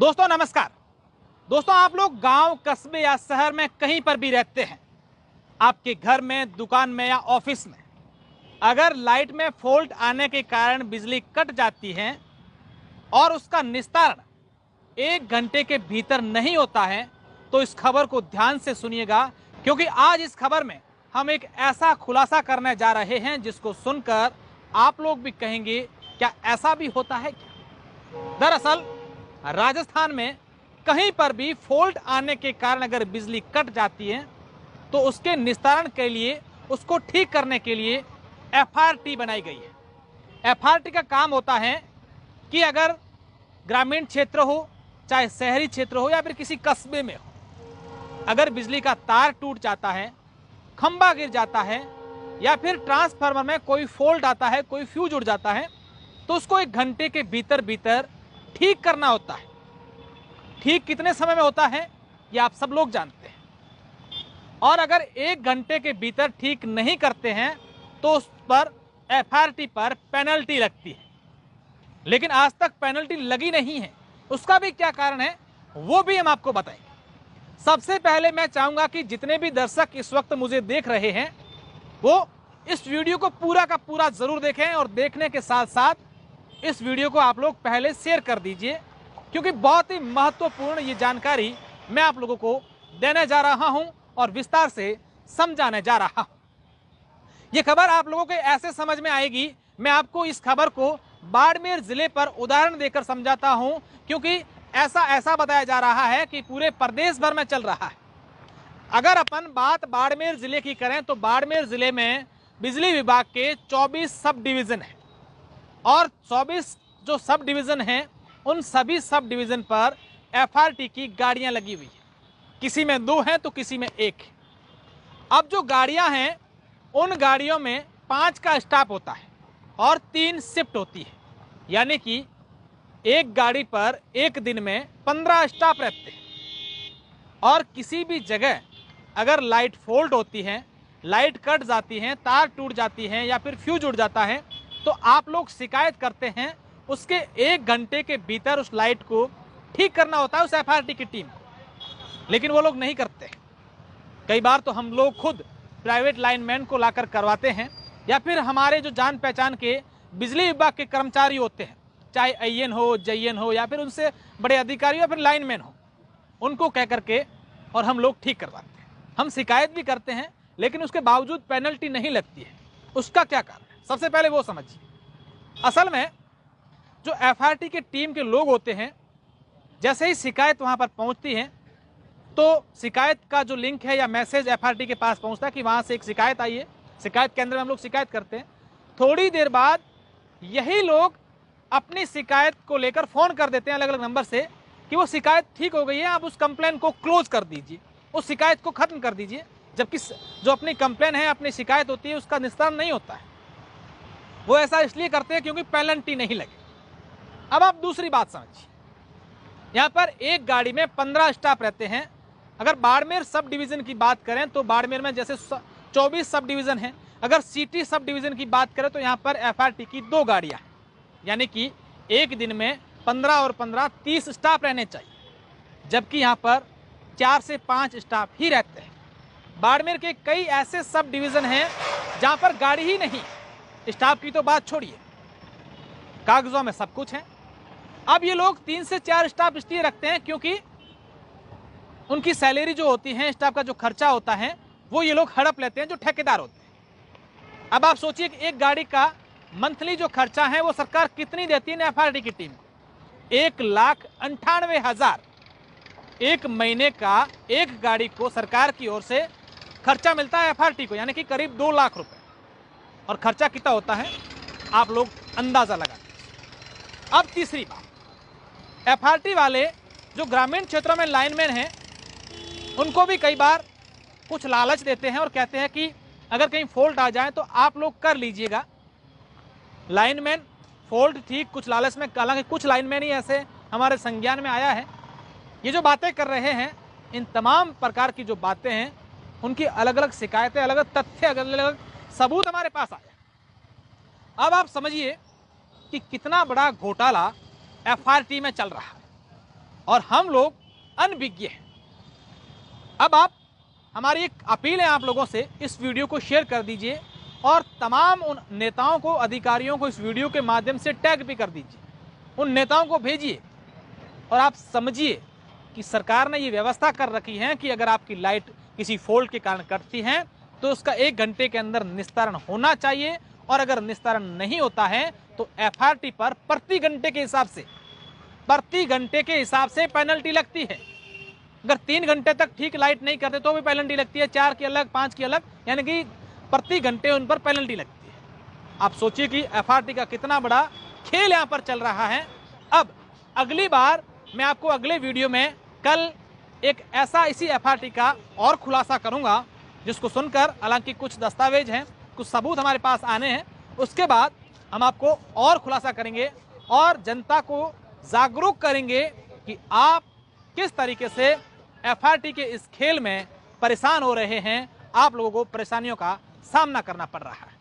दोस्तों नमस्कार। दोस्तों आप लोग गांव, कस्बे या शहर में कहीं पर भी रहते हैं, आपके घर में, दुकान में या ऑफिस में अगर लाइट में फॉल्ट आने के कारण बिजली कट जाती है और उसका निस्तारण 1 घंटे के भीतर नहीं होता है तो इस खबर को ध्यान से सुनिएगा, क्योंकि आज इस खबर में हम एक ऐसा खुलासा करने जा रहे हैं जिसको सुनकर आप लोग भी कहेंगे क्या ऐसा भी होता है क्या। दरअसल राजस्थान में कहीं पर भी फॉल्ट आने के कारण अगर बिजली कट जाती है तो उसके निस्तारण के लिए, उसको ठीक करने के लिए एफआरटी बनाई गई है। एफआरटी का काम होता है कि अगर ग्रामीण क्षेत्र हो, चाहे शहरी क्षेत्र हो या फिर किसी कस्बे में हो, अगर बिजली का तार टूट जाता है, खंभा गिर जाता है या फिर ट्रांसफार्मर में कोई फॉल्ट आता है, कोई फ्यूज उड़ जाता है, तो उसको 1 घंटे के भीतर भीतर ठीक करना होता है। ठीक कितने समय में होता है ये आप सब लोग जानते हैं, और अगर 1 घंटे के भीतर ठीक नहीं करते हैं तो उस पर एफआरटी पर पेनल्टी लगती है। लेकिन आज तक पेनल्टी लगी नहीं है, उसका भी क्या कारण है वो भी हम आपको बताएंगे। सबसे पहले मैं चाहूंगा कि जितने भी दर्शक इस वक्त मुझे देख रहे हैं वो इस वीडियो को पूरा का पूरा जरूर देखें, और देखने के साथ साथ इस वीडियो को आप लोग पहले शेयर कर दीजिए, क्योंकि बहुत ही महत्वपूर्ण ये जानकारी मैं आप लोगों को देने जा रहा हूं और विस्तार से समझाने जा रहा हूं। ये खबर आप लोगों के ऐसे समझ में आएगी, मैं आपको इस खबर को बाड़मेर जिले पर उदाहरण देकर समझाता हूं, क्योंकि ऐसा बताया जा रहा है कि पूरे प्रदेश भर में चल रहा है। अगर अपन बात बाड़मेर जिले की करें तो बाड़मेर जिले में बिजली विभाग के 24 सब डिवीजन है, और 24 जो सब डिवीजन हैं उन सभी सब डिवीजन पर एफआरटी की गाड़ियां लगी हुई है। किसी में 2 हैं तो किसी में 1 है। अब जो गाड़ियां हैं उन गाड़ियों में 5 का स्टाफ होता है और 3 शिफ्ट होती है, यानी कि एक गाड़ी पर एक दिन में 15 स्टाफ रहते हैं। और किसी भी जगह अगर लाइट फॉल्ट होती है, लाइट कट जाती है, तार टूट जाती है या फिर फ्यूज उड़ जाता है तो आप लोग शिकायत करते हैं, उसके 1 घंटे के भीतर उस लाइट को ठीक करना होता है उस एफआरटी की टीम को। लेकिन वो लोग नहीं करते। कई बार तो हम लोग खुद प्राइवेट लाइनमैन को लाकर करवाते हैं, या फिर हमारे जो जान पहचान के बिजली विभाग के कर्मचारी होते हैं, चाहे आईएन हो, जेईएन हो या फिर उनसे बड़े अधिकारी या फिर लाइनमैन हो, उनको कह करके और हम लोग ठीक करवाते हैं। हम शिकायत भी करते हैं लेकिन उसके बावजूद पेनल्टी नहीं लगती है। उसका क्या कारण है, सबसे पहले वो समझिए। असल में जो एफआरटी के टीम के लोग होते हैं, जैसे ही शिकायत वहां पर पहुंचती है तो शिकायत का जो लिंक है या मैसेज एफआरटी के पास पहुंचता है कि वहां से एक शिकायत आई है, शिकायत केंद्र में हम लोग शिकायत करते हैं। थोड़ी देर बाद यही लोग अपनी शिकायत को लेकर फोन कर देते हैं अलग अलग नंबर से कि वो शिकायत ठीक हो गई है, आप उस कंप्लेन को क्लोज कर दीजिए, उस शिकायत को खत्म कर दीजिए। जबकि जो अपनी कंप्लेन है, अपनी शिकायत होती है, उसका निस्तारण नहीं होता है। वो ऐसा इसलिए करते हैं क्योंकि पेनल्टी नहीं लगे। अब आप दूसरी बात समझिए, यहाँ पर एक गाड़ी में 15 स्टाफ रहते हैं। अगर बाड़मेर सब डिवीजन की बात करें तो बाड़मेर में जैसे 24 सब डिवीजन हैं। अगर सिटी सब डिवीजन की बात करें तो यहाँ पर एफआरटी की 2 गाड़ियाँ हैं, यानी कि एक दिन में 15 और 15 30 स्टाफ रहने चाहिए, जबकि यहाँ पर 4 से 5 स्टाफ ही रहते हैं। बाड़मेर के कई ऐसे सब डिवीजन हैं जहाँ पर गाड़ी ही नहीं, स्टाफ की तो बात छोड़िए, कागजों में सब कुछ है। अब ये लोग 3 से 4 स्टाफ इसलिए रखते हैं क्योंकि उनकी सैलरी जो होती है, स्टाफ का जो खर्चा होता है, वो ये लोग हड़प लेते हैं जो ठेकेदार होते हैं। अब आप सोचिए कि एक गाड़ी का मंथली जो खर्चा है वो सरकार कितनी देती है एफआरटी की टीम को, 1,98,000 एक महीने का एक गाड़ी को सरकार की ओर से खर्चा मिलता है एफआरटी को, यानी कि करीब 2 लाख रुपए। और खर्चा कितना होता है आप लोग अंदाजा लगा लीजिए। अब तीसरी बात, एफआरटी वाले जो ग्रामीण क्षेत्रों में लाइनमैन हैं उनको भी कई बार कुछ लालच देते हैं और कहते हैं कि अगर कहीं फॉल्ट आ जाए तो आप लोग कर लीजिएगा। लाइनमैन फॉल्ट ठीक कुछ लालच में, हालांकि कुछ लाइनमैन ही ऐसे हमारे संज्ञान में आया है। ये जो बातें कर रहे हैं, इन तमाम प्रकार की जो बातें हैं उनकी अलग अलग शिकायतें, अलग अलग तथ्य, अलग अलग सबूत हमारे पास आए। अब आप समझिए कि कितना बड़ा घोटाला एफआरटी में चल रहा है। और हम लोग अनभिज्ञ हैं। अब आप, हमारी एक अपील है आप लोगों से, इस वीडियो को शेयर कर दीजिए और तमाम उन नेताओं को, अधिकारियों को इस वीडियो के माध्यम से टैग भी कर दीजिए। उन नेताओं को भेजिए और आप समझिए कि सरकार ने ये व्यवस्था कर रखी है कि अगर आपकी लाइट किसी फॉल्ट के कारण कटती है तो उसका 1 घंटे के अंदर निस्तारण होना चाहिए, और अगर निस्तारण नहीं होता है तो FRT पर प्रति घंटे के हिसाब से पेनल्टी लगती है। अगर 3 घंटे तक ठीक लाइट नहीं करते तो भी पेनल्टी लगती है, 4 की अलग, 5 की अलग, यानी कि प्रति घंटे उन पर पेनल्टी लगती है। आप सोचिए कि FRT का कितना बड़ा खेल यहाँ पर चल रहा है। अब अगली बार मैं आपको अगले वीडियो में कल एक ऐसा इसी FRT का और खुलासा करूंगा, जिसको सुनकर, हालांकि कुछ दस्तावेज हैं, कुछ सबूत हमारे पास आने हैं, उसके बाद हम आपको और खुलासा करेंगे और जनता को जागरूक करेंगे कि आप किस तरीके से FRT के इस खेल में परेशान हो रहे हैं, आप लोगों को परेशानियों का सामना करना पड़ रहा है।